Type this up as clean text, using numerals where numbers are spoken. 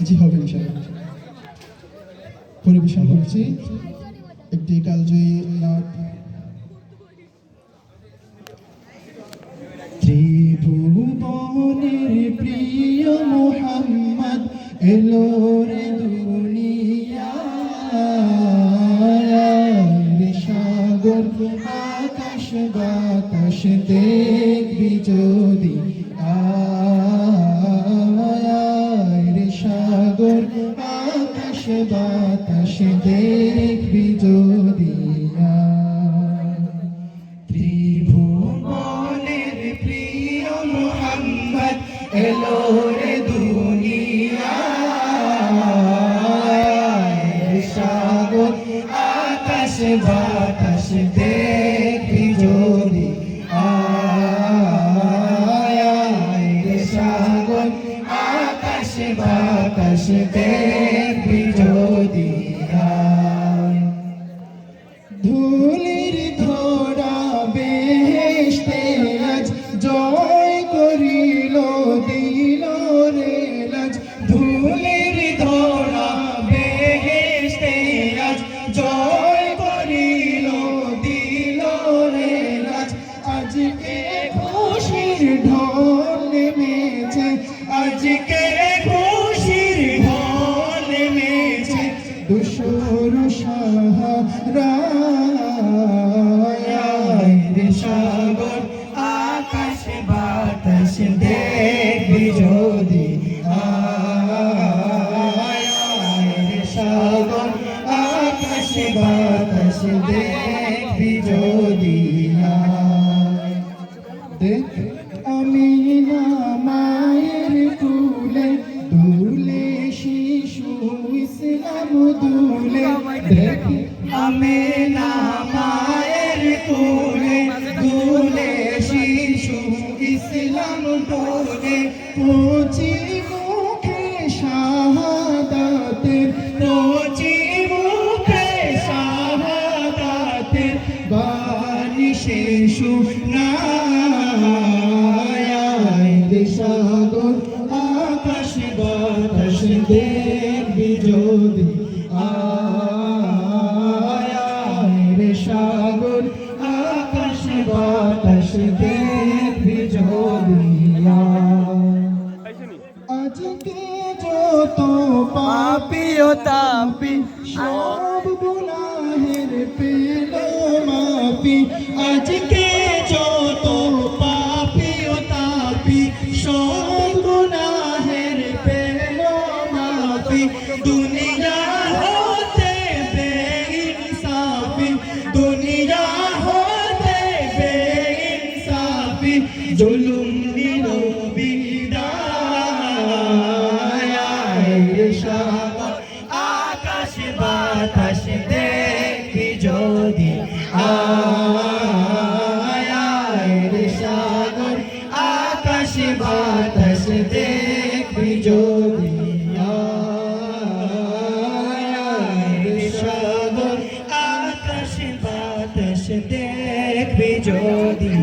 জি হবে ইনশাআল্লাহ। পরিবেশন করছি একটি কালজয়ী নাট। ত্রিভুবনের প্রিয় মোহাম্মদ এলো রে দুনিয়ায়, সাগর আকাশ বাতাস দেখবি যদি আয়, সাগর আকাশ বাতাস দেখবি যদি ত্রিভুবনের প্রিয় মোহাম্মদ এলো রে দুনিয়ায়, সাগর আকাশ বাতাস দেখবি যদি আয়, সাগর আকাশ বাতাস দেখবি যদি ধুলির ধরা বেহেশতে আজ জয় করিল দিল রে লাজ, ধুলির ধরা বেহেশতে আজ জয় করিল দিল রে লাজ, আজকে খুশির ঢল নেমেছে, আজকে খুশির ঢল নেমেছে দুশোর সাহারা, সাগর আকাশ বাতাস দেখবি যদি আয়, সাগর আকাশ বাতাস দেখবি যদি দেখ আমি না মায়ের কুলে দুলে শিশু ইসলাম দুলে, দেখ আমি না মায়ের কুলে দুলে শিশু ইসলাম দুলে, কচি মুখে শাহাদাতের, কচি মুখে শাহাদাতের বাণী সে শোনায়, সাগর আকাশ বাতাস দেখবি যদি আয়, সাগর আকাশ বাতাস দেখবি যদি আজকে যত পাপী ও তাপী সব গুনাহের পেল মাপি, আজকে যত পাপী ও তাপী সব গুনাহের পেল মাপি, দুনিয়া হতে বেইনসাফি, দুনিয়া হতে বেইনসাফি জুলুম নিল বিদায়, সাগর আকাশ বাতাস দেখবি যদি আয়, সাগর আকাশ বাতাস দেখবি যদি আয়, সাগর আকাশ বাতাস দেখবি যদি।